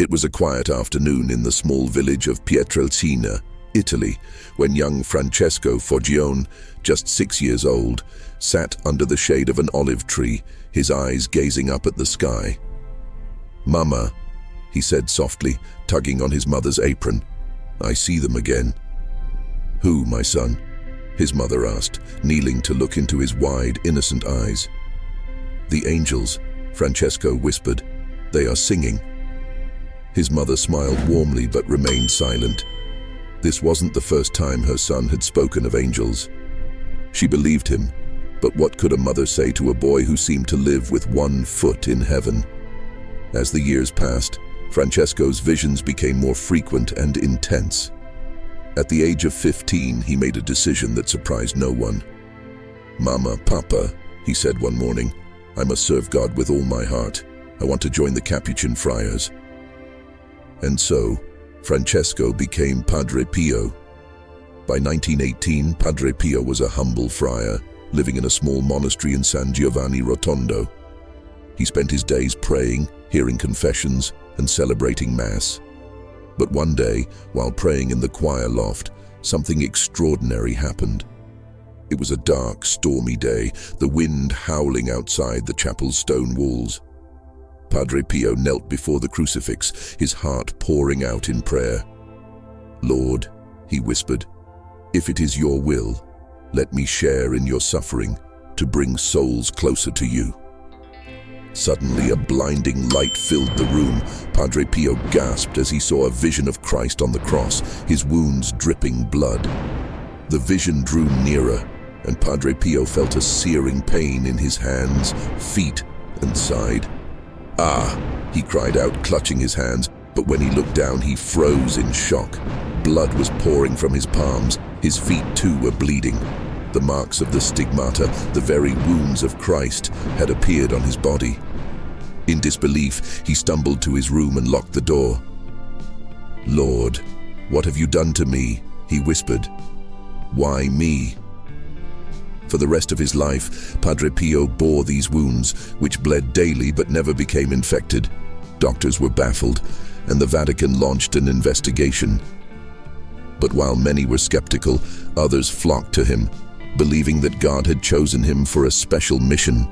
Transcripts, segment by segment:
It was a quiet afternoon in the small village of Pietrelcina, Italy, when young Francesco Foggione, just 6 years old, sat under the shade of an olive tree, his eyes gazing up at the sky. "Mama," he said softly, tugging on his mother's apron, "I see them again." "Who, my son?" his mother asked, kneeling to look into his wide, innocent eyes. "The angels," Francesco whispered. "They are singing." His mother smiled warmly but remained silent. This wasn't the first time her son had spoken of angels. She believed him, but what could a mother say to a boy who seemed to live with one foot in heaven? As the years passed, Francesco's visions became more frequent and intense. At the age of 15, he made a decision that surprised no one. "Mama, Papa," he said one morning, "I must serve God with all my heart. I want to join the Capuchin friars." And so, Francesco became Padre Pio. By 1918, Padre Pio was a humble friar, living in a small monastery in San Giovanni Rotondo. He spent his days praying, hearing confessions, and celebrating Mass. But one day, while praying in the choir loft, something extraordinary happened. It was a dark, stormy day, the wind howling outside the chapel's stone walls. Padre Pio knelt before the crucifix, his heart pouring out in prayer. "Lord," he whispered, "if it is your will, let me share in your suffering to bring souls closer to you." Suddenly, a blinding light filled the room. Padre Pio gasped as he saw a vision of Christ on the cross, his wounds dripping blood. The vision drew nearer, and Padre Pio felt a searing pain in his hands, feet, and side. "Ah!" he cried out, clutching his hands, but when he looked down, he froze in shock. Blood was pouring from his palms. His feet, too, were bleeding. The marks of the stigmata, the very wounds of Christ, had appeared on his body. In disbelief, he stumbled to his room and locked the door. "Lord, what have you done to me?" he whispered. "Why me?" For the rest of his life, Padre Pio bore these wounds, which bled daily but never became infected. Doctors were baffled, and the Vatican launched an investigation. But while many were skeptical, others flocked to him, believing that God had chosen him for a special mission.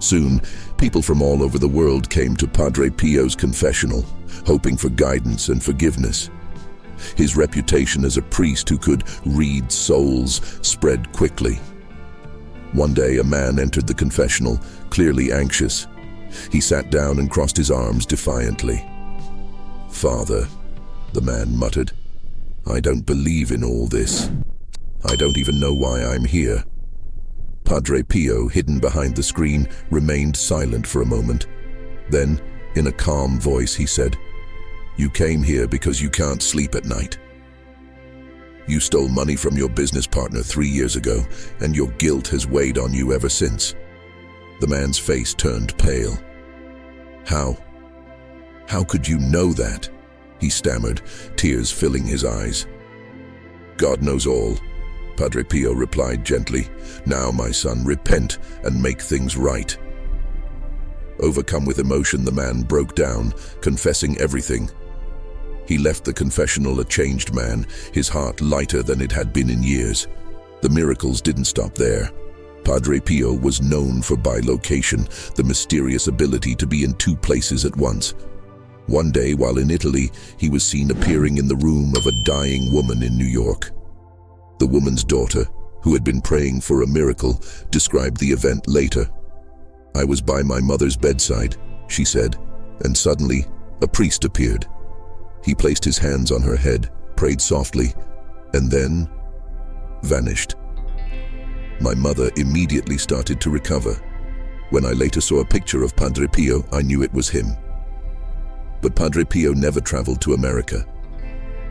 Soon, people from all over the world came to Padre Pio's confessional, hoping for guidance and forgiveness. His reputation as a priest who could read souls spread quickly. One day, a man entered the confessional, clearly anxious. He sat down and crossed his arms defiantly. "Father," the man muttered, "I don't believe in all this. I don't even know why I'm here." Padre Pio, hidden behind the screen, remained silent for a moment. Then, in a calm voice, he said, "You came here because you can't sleep at night. You stole money from your business partner 3 years ago, and your guilt has weighed on you ever since." The man's face turned pale. How could you know that?" he stammered, tears filling his eyes. "God knows all," Padre Pio replied gently. "Now, my son, repent and make things right." Overcome with emotion, the man broke down, confessing everything. He left the confessional a changed man, his heart lighter than it had been in years. The miracles didn't stop there. Padre Pio was known for bilocation, the mysterious ability to be in 2 places at once. One day, while in Italy, he was seen appearing in the room of a dying woman in New York. The woman's daughter, who had been praying for a miracle, described the event later. "I was by my mother's bedside," she said, "and suddenly a priest appeared. He placed his hands on her head, prayed softly, and then vanished. My mother immediately started to recover. When I later saw a picture of Padre Pio, I knew it was him." But Padre Pio never traveled to America.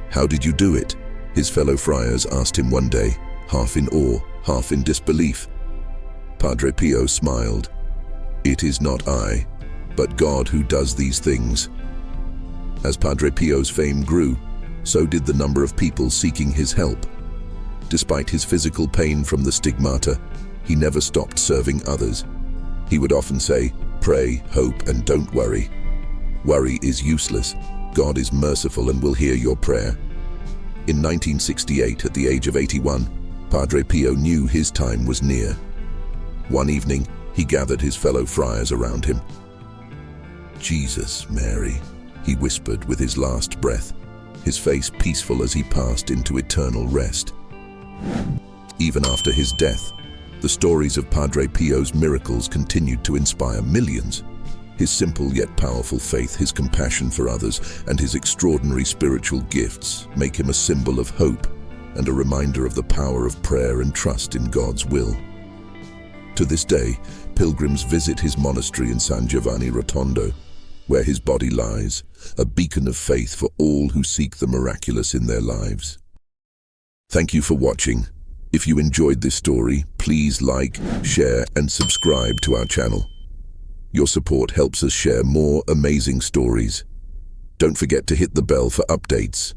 "How did you do it?" his fellow friars asked him one day, half in awe, half in disbelief. Padre Pio smiled. "It is not I, but God who does these things." As Padre Pio's fame grew, so did the number of people seeking his help. Despite his physical pain from the stigmata, he never stopped serving others. He would often say, "Pray, hope, and don't worry." Worry is useless. God is merciful and will hear your prayer. In 1968, at the age of 81, Padre Pio knew his time was near. One evening, he gathered his fellow friars around him. "Jesus, Mary," he whispered with his last breath, his face peaceful as he passed into eternal rest. Even after his death, the stories of Padre Pio's miracles continued to inspire millions. His simple yet powerful faith, his compassion for others, and his extraordinary spiritual gifts make him a symbol of hope and a reminder of the power of prayer and trust in God's will. To this day, pilgrims visit his monastery in San Giovanni Rotondo, where his body lies, a beacon of faith for all who seek the miraculous in their lives. Thank you for watching. If you enjoyed this story, please like, share, and subscribe to our channel. Your support helps us share more amazing stories. Don't forget to hit the bell for updates.